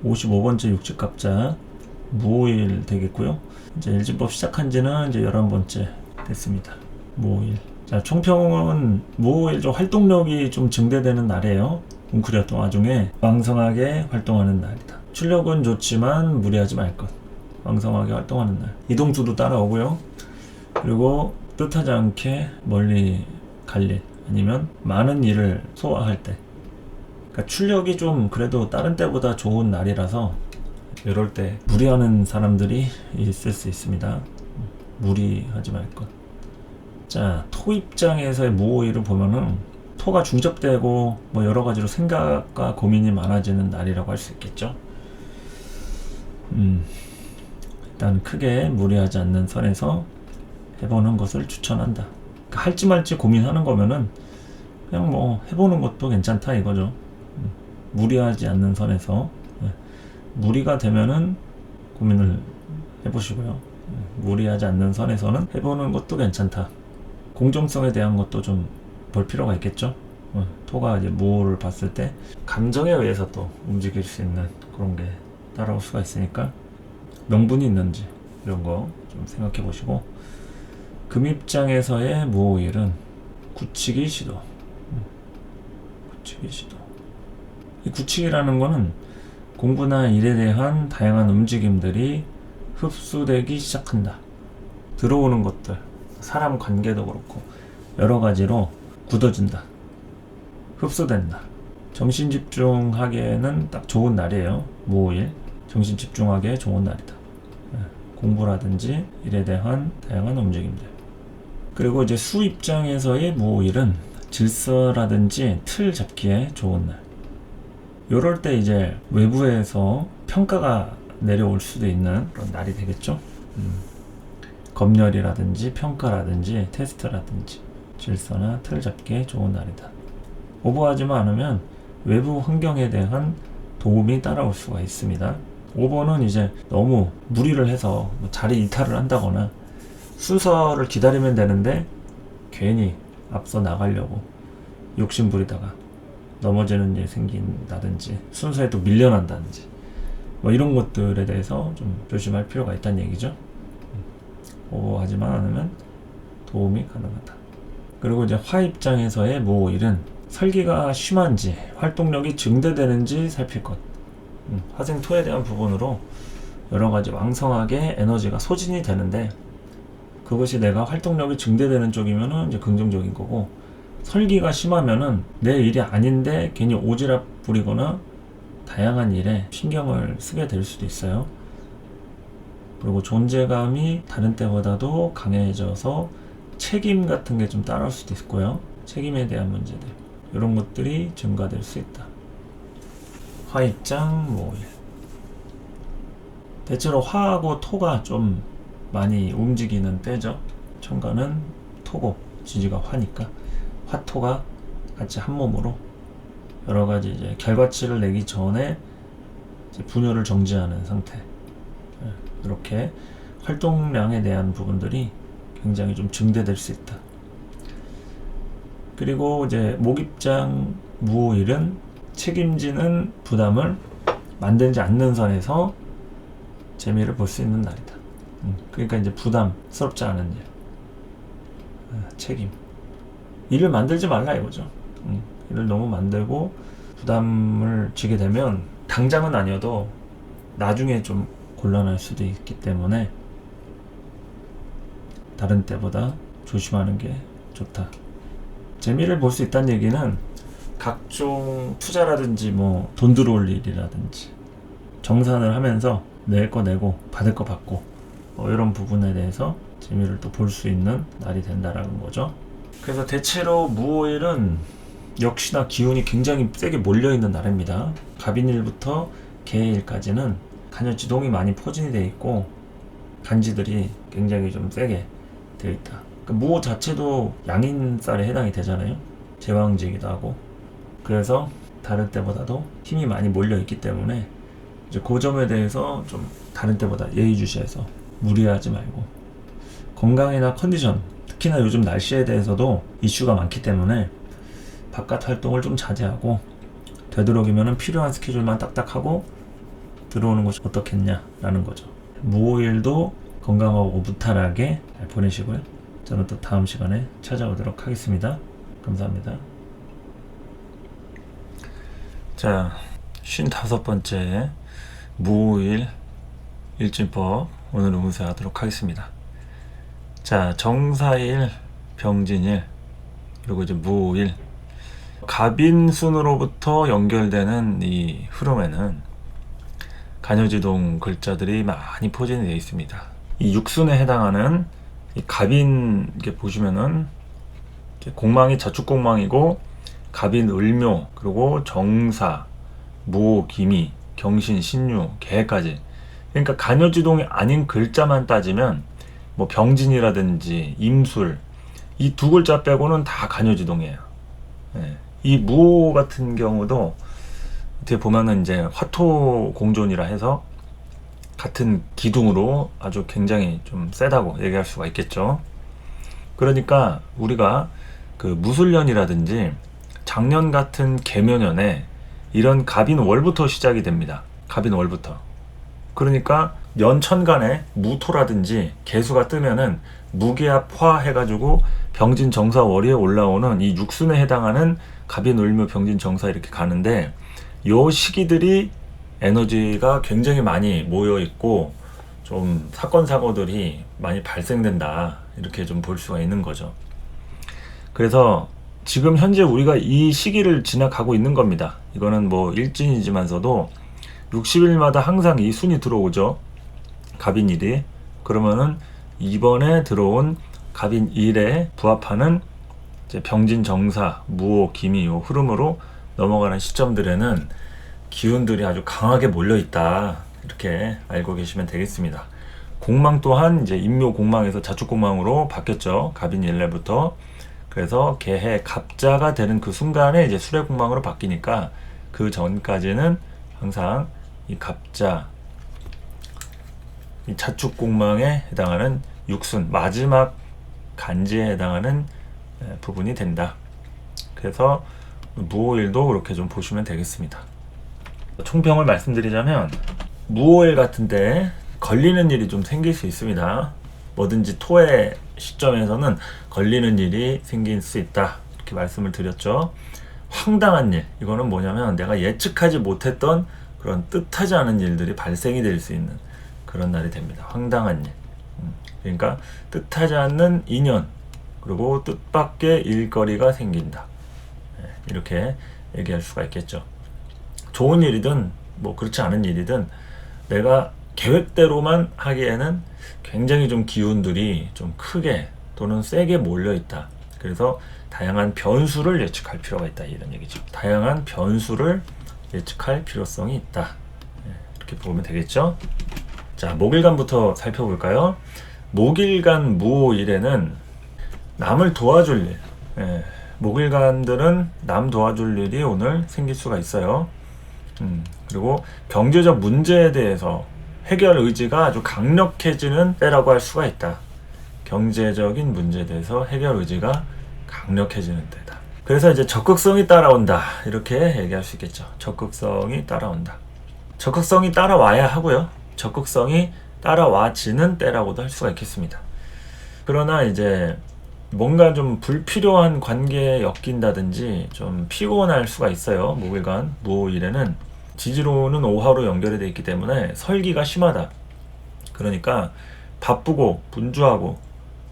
55번째 육직갑자 무오일 되겠고요. 이제 일진법 시작한 지는 이제 11번째 됐습니다. 무오일. 자, 총평은 무오일 좀 활동력이 좀 증대되는 날이에요. 웅크렸던 와중에 왕성하게 활동하는 날이다. 출력은 좋지만 무리하지 말 것. 왕성하게 활동하는 날. 이동수도 따라오고요. 그리고 뜻하지 않게 멀리 갈 일, 아니면 많은 일을 소화할 때. 그러니까 출력이 좀 그래도 다른 때보다 좋은 날이라서 이럴 때 무리하는 사람들이 있을 수 있습니다. 무리하지 말 것. 자, 토 입장에서의 무오일을 보면은 토가 중첩되고 뭐 여러 가지로 생각과 고민이 많아지는 날이라고 할 수 있겠죠. 일단 크게 무리하지 않는 선에서 해보는 것을 추천한다. 그러니까 할지 말지 고민하는 거면은 그냥 뭐 해보는 것도 괜찮다 이거죠. 무리하지 않는 선에서. 무리가 되면은 고민을 해보시고요. 무리하지 않는 선에서는 해보는 것도 괜찮다. 공정성에 대한 것도 좀 볼 필요가 있겠죠. 토가 이제 무오를 봤을 때 감정에 의해서 또 움직일 수 있는 그런 게 따라올 수가 있으니까 명분이 있는지 이런 거 좀 생각해 보시고, 금 입장에서의 무오일은 굳히기 시도. 굳히기 시도. 이 굳히기라는 거는 공부나 일에 대한 다양한 움직임들이 흡수되기 시작한다. 들어오는 것들, 사람 관계도 그렇고 여러 가지로 굳어진다. 흡수된다. 정신 집중하기에는 딱 좋은 날이에요. 무오일. 정신 집중하기에 좋은 날이다. 공부라든지 일에 대한 다양한 움직임들. 그리고 이제 수 입장에서의 무오일은 질서라든지 틀 잡기에 좋은 날. 요럴 때 이제 외부에서 평가가 내려올 수도 있는 그런 날이 되겠죠. 검열이라든지 평가라든지 테스트라든지 질서나 틀 잡기에 좋은 날이다. 오버하지만 않으면 외부 환경에 대한 도움이 따라올 수가 있습니다. 오버는 이제 너무 무리를 해서 뭐 자리 이탈을 한다거나 순서를 기다리면 되는데 괜히 앞서 나가려고 욕심 부리다가 넘어지는 일이 생긴다든지 순서에 또 밀려난다든지 뭐 이런 것들에 대해서 좀 조심할 필요가 있다는 얘기죠. 오버하지만 않으면 도움이 가능하다. 그리고 이제 화 입장에서의 무오일은 설기가 심한지 활동력이 증대되는지 살필 것. 화생토에 대한 부분으로 여러 가지 왕성하게 에너지가 소진이 되는데 그것이 내가 활동력이 증대되는 쪽이면은 이제 긍정적인 거고, 설기가 심하면은 내 일이 아닌데 괜히 오지랖 부리거나 다양한 일에 신경을 쓰게 될 수도 있어요. 그리고 존재감이 다른 때보다도 강해져서 책임 같은 게 좀 따라올 수도 있고요. 책임에 대한 문제들, 이런 것들이 증가될 수 있다. 화입장 무오일. 대체로 화하고 토가 좀 많이 움직이는 때죠. 천간은 토고 지지가 화니까 화토가 같이 한 몸으로 여러 가지 이제 결과치를 내기 전에 이제 분열을 정지하는 상태. 이렇게 활동량에 대한 부분들이 굉장히 좀 증대될 수 있다. 그리고 이제 목입장 무오일은 책임지는 부담을 만들지 않는 선에서 재미를 볼 수 있는 날이다. 그러니까 이제 부담스럽지 않은 일, 책임. 일을 만들지 말라 이거죠. 일을 너무 만들고 부담을 지게 되면 당장은 아니어도 나중에 좀 곤란할 수도 있기 때문에 다른 때보다 조심하는 게 좋다. 재미를 볼 수 있다는 얘기는 각종 투자라든지 뭐 돈 들어올 일이라든지 정산을 하면서 낼 거 내고 받을 거 받고 이런 부분에 대해서 재미를 또 볼 수 있는 날이 된다라는 거죠. 그래서 대체로 무오일은 역시나 기운이 굉장히 세게 몰려있는 날입니다. 갑인일부터 개일까지는 간여지동이 많이 포진이 되어 있고 간지들이 굉장히 좀 세게 되어 있다. 그러니까 무오 자체도 양인살에 해당이 되잖아요. 제왕지이기도 하고. 그래서 다른 때보다도 힘이 많이 몰려있기 때문에 이제 그 점에 대해서 좀 다른 때보다 예의주시해서 무리하지 말고, 건강이나 컨디션, 특히나 요즘 날씨에 대해서도 이슈가 많기 때문에 바깥 활동을 좀 자제하고 되도록이면 필요한 스케줄만 딱딱하고 들어오는 것이 어떻겠냐라는 거죠. 무오일도 건강하고 무탈하게 잘 보내시고요. 저는 또 다음 시간에 찾아오도록 하겠습니다. 감사합니다. 자, 55번째 무오일 일진법 오늘 운세하도록 하겠습니다. 자, 정사일, 병진일, 그리고 이제 무오일, 갑인순으로부터 연결되는 이 흐름에는 간여지동 글자들이 많이 포진이 되어 있습니다. 이 육순에 해당하는 이 갑인, 이렇게 보시면은 공망이 자축공망이고 갑인 을묘, 그리고 정사, 무오, 기미, 경신, 신유, 개까지. 그러니까 간여지동이 아닌 글자만 따지면 뭐 병진이라든지 임술, 이 두 글자 빼고는 다 간여지동이에요. 네. 이 무오 같은 경우도 어떻게 보면은 이제 화토 공존이라 해서 같은 기둥으로 아주 굉장히 좀 세다고 얘기할 수가 있겠죠. 그러니까 우리가 그 무술년이라든지 작년 같은 개묘년에 이런 갑인월부터 시작이 됩니다. 갑인월부터. 그러니까 연천간에 무토라든지 개수가 뜨면은 무기합화 해가지고 병진 정사 월에 올라오는 이 육순에 해당하는 갑인을묘 병진 정사 이렇게 가는데, 요 시기들이 에너지가 굉장히 많이 모여 있고 좀 사건 사고들이 많이 발생된다, 이렇게 좀 볼 수가 있는 거죠. 그래서 지금 현재 우리가 이 시기를 지나가고 있는 겁니다. 이거는 뭐 일진이지만서도 60일마다 항상 이 순이 들어오죠. 갑인일이. 그러면은 이번에 들어온 갑인일에 부합하는 이제 병진 정사, 무오, 기미 요 흐름으로 넘어가는 시점들에는 기운들이 아주 강하게 몰려 있다, 이렇게 알고 계시면 되겠습니다. 공망 또한 이제 임묘 공망에서 자축 공망으로 바뀌었죠. 갑인 일날부터. 그래서 개해 갑자가 되는 그 순간에 이제 수레 공망으로 바뀌니까 그 전까지는 항상 이 갑자, 이 자축 공망에 해당하는 육순, 마지막 간지에 해당하는 부분이 된다. 그래서 무오일도 그렇게 좀 보시면 되겠습니다. 총평을 말씀드리자면 무오일 같은데 걸리는 일이 좀 생길 수 있습니다. 뭐든지 토의 시점에서는 걸리는 일이 생길 수 있다, 이렇게 말씀을 드렸죠. 황당한 일, 이거는 뭐냐면 내가 예측하지 못했던 그런 뜻하지 않은 일들이 발생이 될 수 있는 그런 날이 됩니다. 황당한 일. 그러니까 뜻하지 않는 인연, 그리고 뜻밖의 일거리가 생긴다, 이렇게 얘기할 수가 있겠죠. 좋은 일이든 뭐 그렇지 않은 일이든 내가 계획대로만 하기에는 굉장히 좀 기운들이 좀 크게 또는 세게 몰려 있다. 그래서 다양한 변수를 예측할 필요가 있다, 이런 얘기죠. 다양한 변수를 예측할 필요성이 있다, 이렇게 보면 되겠죠. 자, 목일간부터 살펴볼까요? 목일간 무오일에는 남을 도와줄 일, 목일간들은 남 도와줄 일이 오늘 생길 수가 있어요. 그리고 경제적 문제에 대해서 해결 의지가 아주 강력해지는 때라고 할 수가 있다. 경제적인 문제에 대해서 해결 의지가 강력해지는 때다. 그래서 이제 적극성이 따라온다, 이렇게 얘기할 수 있겠죠. 적극성이 따라온다. 적극성이 따라와야 하고요. 적극성이 따라와지는 때라고도 할 수가 있겠습니다. 그러나 이제 뭔가 좀 불필요한 관계에 엮인다든지 좀 피곤할 수가 있어요. 목일간 무오일에는 지지로는 오화로 연결이 되어 있기 때문에 설기가 심하다. 그러니까 바쁘고 분주하고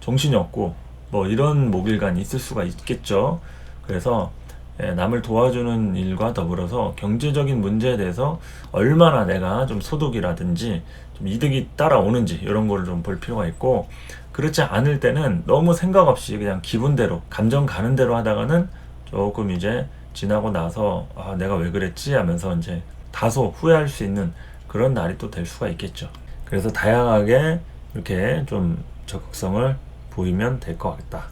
정신이 없고 뭐 이런 목일간이 있을 수가 있겠죠. 그래서 남을 도와주는 일과 더불어서 경제적인 문제에 대해서 얼마나 내가 좀 소득이라든지 좀 이득이 따라오는지 이런 거를 좀 볼 필요가 있고, 그렇지 않을 때는 너무 생각 없이 그냥 기분대로 감정 가는 대로 하다가는 조금 이제 지나고 나서 아, 내가 왜 그랬지 하면서 이제 다소 후회할 수 있는 그런 날이 또 될 수가 있겠죠. 그래서 다양하게 이렇게 좀 적극성을 보이면 될 것 같다.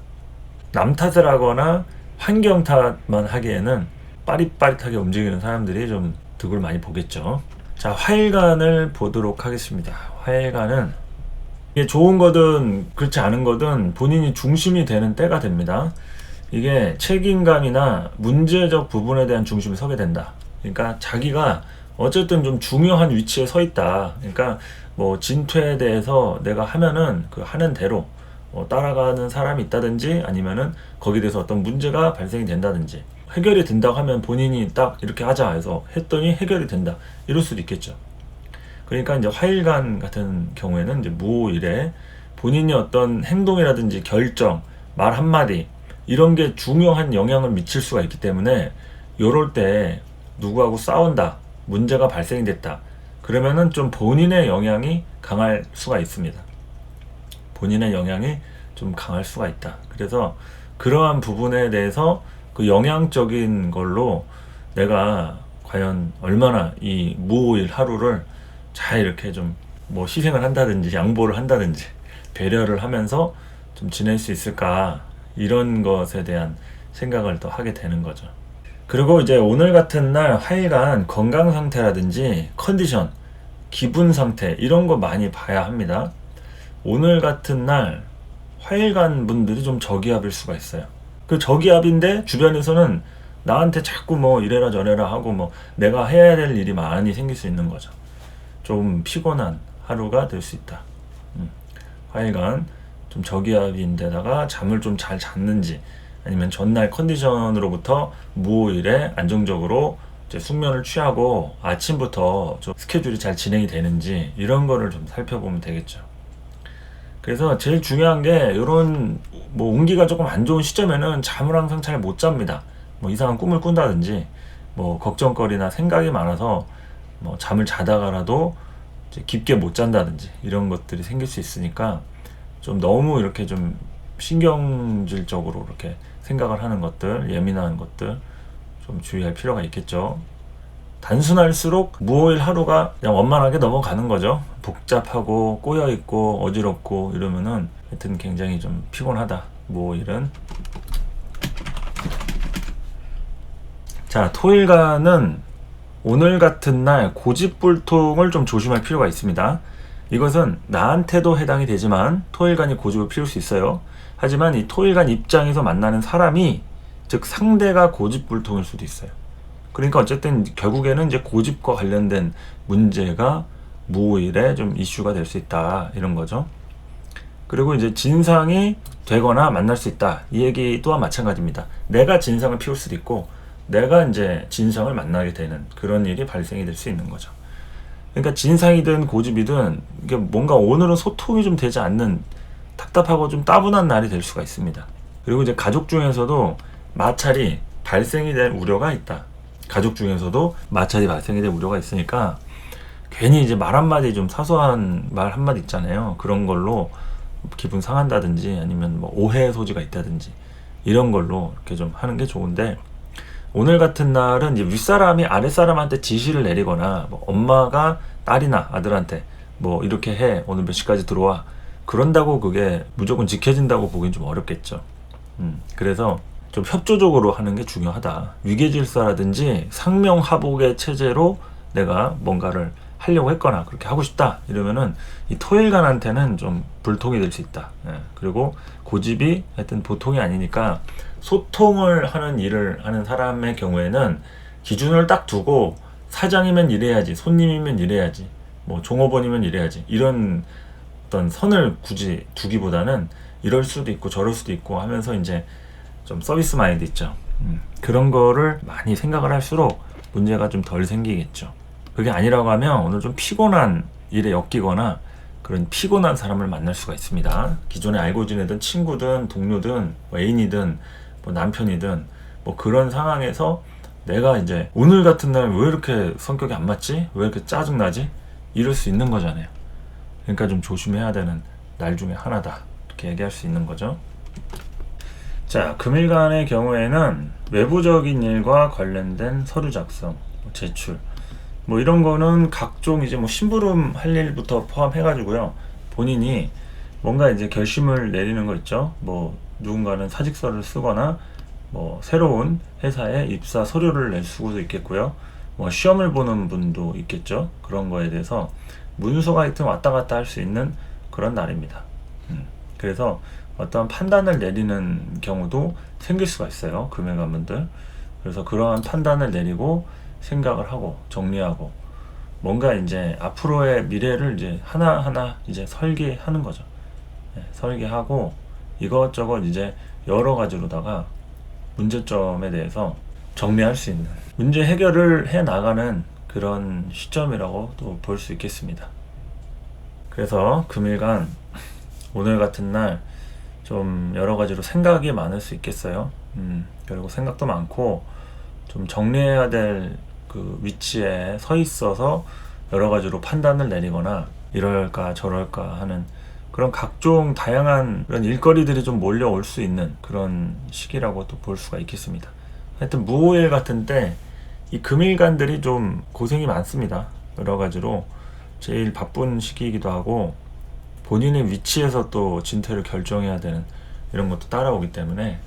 남 탓을 하거나 환경 탓만 하기에는 빠릿빠릿하게 움직이는 사람들이 좀 득을 많이 보겠죠. 자, 화일간을 보도록 하겠습니다. 화일간은 이게 좋은 거든 그렇지 않은 거든 본인이 중심이 되는 때가 됩니다. 이게 책임감이나 문제적 부분에 대한 중심이 서게 된다. 그러니까 자기가 어쨌든 좀 중요한 위치에 서 있다. 그러니까 뭐 진퇴에 대해서 내가 하면은 그 하는 대로 따라가는 사람이 있다든지 아니면은 거기에 대해서 어떤 문제가 발생이 된다든지 해결이 된다고 하면 본인이 딱 이렇게 하자 해서 했더니 해결이 된다. 이럴 수도 있겠죠. 그러니까 이제 화일간 같은 경우에는 이제 무오일에 본인이 어떤 행동이라든지 결정, 말 한마디 이런 게 중요한 영향을 미칠 수가 있기 때문에 요럴 때 누구하고 싸운다, 문제가 발생이 됐다. 그러면은 좀 본인의 영향이 강할 수가 있습니다. 본인의 영향이 좀 강할 수가 있다. 그래서 그러한 부분에 대해서 그 영향적인 걸로 내가 과연 얼마나 이 무오일 하루를 잘 이렇게 좀 뭐 희생을 한다든지 양보를 한다든지 배려를 하면서 좀 지낼 수 있을까, 이런 것에 대한 생각을 또 하게 되는 거죠. 그리고 이제 오늘 같은 날 하여간 건강 상태라든지 컨디션, 기분 상태 이런 거 많이 봐야 합니다. 오늘 같은 날 화일간 분들이 좀 저기압일 수가 있어요. 그 저기압인데 주변에서는 나한테 자꾸 뭐 이래라 저래라 하고 뭐 내가 해야 될 일이 많이 생길 수 있는 거죠. 좀 피곤한 하루가 될 수 있다. 화일간 좀 저기압인데다가 잠을 좀 잘 잤는지 아니면 전날 컨디션으로부터 무오일에 안정적으로 이제 숙면을 취하고 아침부터 좀 스케줄이 잘 진행이 되는지 이런 거를 좀 살펴보면 되겠죠. 그래서 제일 중요한 게 이런 뭐 운기가 조금 안 좋은 시점에는 잠을 항상 잘 못 잡니다. 뭐 이상한 꿈을 꾼다든지 뭐 걱정거리나 생각이 많아서 뭐 잠을 자다가라도 이제 깊게 못 잔다든지 이런 것들이 생길 수 있으니까 좀 너무 이렇게 좀 신경질적으로 이렇게 생각을 하는 것들, 예민한 것들 좀 주의할 필요가 있겠죠. 단순할수록 무오일 하루가 그냥 원만하게 넘어가는 거죠. 복잡하고 꼬여있고 어지럽고 이러면은 하여튼 굉장히 좀 피곤하다, 무오일은. 자, 토일간은 오늘 같은 날 고집불통을 좀 조심할 필요가 있습니다. 이것은 나한테도 해당이 되지만 토일간이 고집을 피울 수 있어요. 하지만 이 토일간 입장에서 만나는 사람이, 즉 상대가 고집불통일 수도 있어요. 그러니까 어쨌든 결국에는 이제 고집과 관련된 문제가 무오일에 좀 이슈가 될 수 있다, 이런 거죠. 그리고 이제 진상이 되거나 만날 수 있다, 이 얘기 또한 마찬가지입니다. 내가 진상을 피울 수도 있고 내가 이제 진상을 만나게 되는 그런 일이 발생이 될 수 있는 거죠. 그러니까 진상이든 고집이든 이게 뭔가 오늘은 소통이 좀 되지 않는 답답하고 좀 따분한 날이 될 수가 있습니다. 그리고 이제 가족 중에서도 마찰이 발생이 될 우려가 있다. 가족 중에서도 마찰이 발생이 될 우려가 있으니까 괜히 이제 말 한마디, 좀 사소한 말 한마디 있잖아요. 그런 걸로 기분 상한다든지 아니면 뭐 오해의 소지가 있다든지 이런 걸로 이렇게 좀 하는 게 좋은데, 오늘 같은 날은 이제 윗사람이 아랫사람한테 지시를 내리거나 뭐 엄마가 딸이나 아들한테 뭐 이렇게 해, 오늘 몇 시까지 들어와, 그런다고 그게 무조건 지켜진다고 보기엔 좀 어렵겠죠. 그래서 좀 협조적으로 하는 게 중요하다. 위계질서라든지 상명하복의 체제로 내가 뭔가를 하려고 했거나 그렇게 하고 싶다 이러면은 이 토일간한테는 좀 불통이 될 수 있다. 그리고 고집이 하여튼 보통이 아니니까 소통을 하는 일을 하는 사람의 경우에는 기준을 딱 두고 사장이면 이래야지, 손님이면 이래야지, 뭐 종업원이면 이래야지, 이런 어떤 선을 굳이 두기보다는 이럴 수도 있고 저럴 수도 있고 하면서 이제 좀 서비스 마인드 있죠. 그런 거를 많이 생각을 할수록 문제가 좀 덜 생기겠죠. 그게 아니라고 하면 오늘 좀 피곤한 일에 엮이거나 그런 피곤한 사람을 만날 수가 있습니다. 기존에 알고 지내던 친구든 동료든 뭐 애인이든 뭐 남편이든 뭐 그런 상황에서 내가 이제 오늘 같은 날 왜 이렇게 성격이 안 맞지? 왜 이렇게 짜증나지? 이럴 수 있는 거잖아요. 그러니까 좀 조심해야 되는 날 중에 하나다, 이렇게 얘기할 수 있는 거죠. 자, 금일간의 경우에는 외부적인 일과 관련된 서류 작성, 제출 뭐 이런 거는 각종 이제 뭐 심부름 할 일부터 포함해가지고요. 본인이 뭔가 이제 결심을 내리는 거 있죠. 뭐 누군가는 사직서를 쓰거나 뭐 새로운 회사에 입사 서류를 낼 수도 있겠고요. 뭐 시험을 보는 분도 있겠죠. 그런 거에 대해서 문서가 하여튼 왔다 갔다 할 수 있는 그런 날입니다. 그래서 어떤 판단을 내리는 경우도 생길 수가 있어요. 금일간 분들. 그래서 그러한 판단을 내리고 생각을 하고 정리하고 뭔가 이제 앞으로의 미래를 이제 하나하나 이제 설계하는 거죠. 설계하고 이것저것 이제 여러 가지로다가 문제점에 대해서 정리할 수 있는, 문제 해결을 해 나가는 그런 시점이라고 또 볼 수 있겠습니다. 그래서 금일간 오늘 같은 날 좀 여러 가지로 생각이 많을 수 있겠어요. 그리고 생각도 많고 좀 정리해야 될 그 위치에 서 있어서 여러 가지로 판단을 내리거나 이럴까 저럴까 하는 그런 각종 다양한 그런 일거리들이 좀 몰려올 수 있는 그런 시기라고 또 볼 수가 있겠습니다. 하여튼 무오일 같은 때 이 금일간들이 좀 고생이 많습니다. 여러 가지로 제일 바쁜 시기이기도 하고 본인의 위치에서 또 진퇴를 결정해야 되는 이런 것도 따라오기 때문에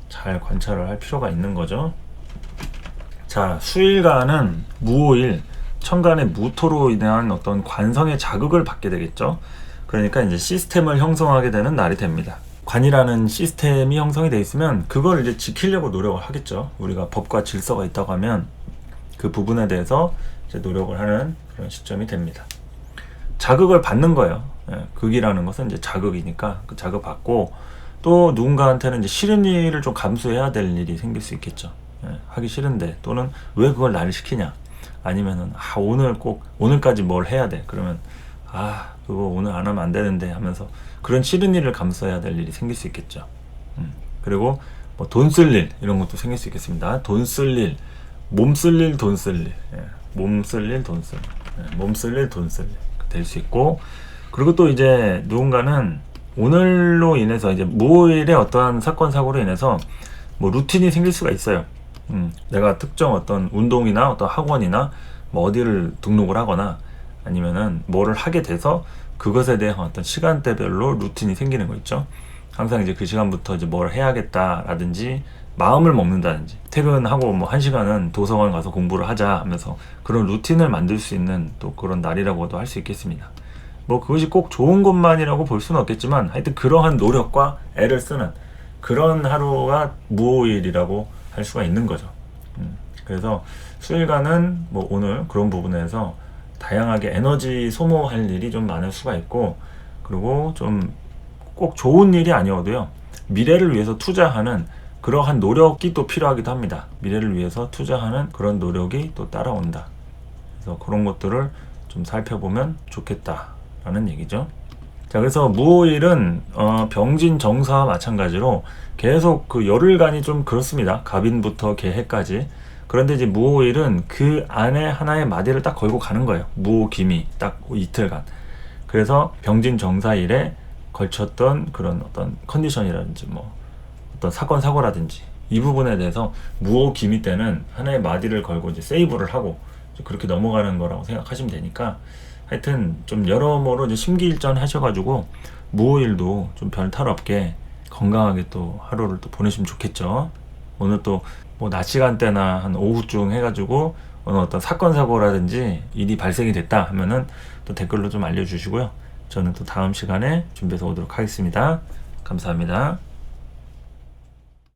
잘 관찰을 할 필요가 있는 거죠. 자, 수일간은 무오일, 천간의 무토로 인한 어떤 관성의 자극을 받게 되겠죠. 그러니까 이제 시스템을 형성하게 되는 날이 됩니다. 관이라는 시스템이 형성이 되어 있으면 그걸 이제 지키려고 노력을 하겠죠. 우리가 법과 질서가 있다고 하면 그 부분에 대해서 이제 노력을 하는 그런 시점이 됩니다. 자극을 받는 거예요. 극이라는 것은 이제 자극이니까 그 자극 받고 또 누군가한테는 이제 싫은 일을 좀 감수해야 될 일이 생길 수 있겠죠. 하기 싫은데 또는 왜 그걸 나를 시키냐, 아니면은 오늘 꼭 오늘까지 뭘 해야 돼, 그러면 그거 오늘 안 하면 안 되는데 하면서 그런 싫은 일을 감수해야 될 일이 생길 수 있겠죠. 그리고 뭐 돈 쓸 일 이런 것도 생길 수 있겠습니다. 돈 쓸 일, 몸 쓸 일, 돈 쓸 일, 몸 쓸 일, 돈 쓸 일, 몸 쓸 일, 돈 쓸 일 될 수 있고, 그리고 또 이제 누군가는 오늘로 인해서 이제 무오일의 어떠한 사건 사고로 인해서 뭐 루틴이 생길 수가 있어요. 내가 특정 어떤 운동이나 어떤 학원이나 뭐 어디를 등록을 하거나 아니면은 뭐를 하게 돼서 그것에 대한 어떤 시간대별로 루틴이 생기는 거 있죠. 항상 이제 그 시간부터 이제 뭘 해야겠다라든지 마음을 먹는다든지 퇴근하고 뭐 1시간은 도서관 가서 공부를 하자 하면서 그런 루틴을 만들 수 있는 또 그런 날이라고도 할 수 있겠습니다. 뭐 그것이 꼭 좋은 것만이라고 볼 수는 없겠지만 하여튼 그러한 노력과 애를 쓰는 그런 하루가 무오일이라고 할 수가 있는 거죠. 그래서 수일간은 뭐 오늘 그런 부분에서 다양하게 에너지 소모할 일이 좀 많을 수가 있고, 그리고 좀 꼭 좋은 일이 아니어도요, 미래를 위해서 투자하는 그러한 노력이 또 필요하기도 합니다. 미래를 위해서 투자하는 그런 노력이 또 따라온다. 그래서 그런 것들을 좀 살펴보면 좋겠다라는 얘기죠. 자, 그래서 무오일은 병진 정사와 마찬가지로 계속 그 열흘간이 좀 그렇습니다. 갑인부터 개해까지. 그런데 이제 무오일은 그 안에 하나의 마디를 딱 걸고 가는 거예요. 무오기미 딱 이틀간. 그래서 병진 정사일에 걸쳤던 그런 어떤 컨디션이라든지 뭐 어떤 사건 사고라든지 이 부분에 대해서 무오기미 때는 하나의 마디를 걸고 이제 세이브를 하고 그렇게 넘어가는 거라고 생각하시면 되니까, 하여튼 좀 여러모로 이제 심기일전 하셔가지고 무오일도 좀 별탈 없게 건강하게 또 하루를 또 보내시면 좋겠죠. 오늘 또 뭐 낮 시간대나 한 오후쯤 해가지고 오늘 어떤 사건 사고라든지 일이 발생이 됐다 하면은 또 댓글로 좀 알려주시고요. 저는 또 다음 시간에 준비해서 오도록 하겠습니다. 감사합니다.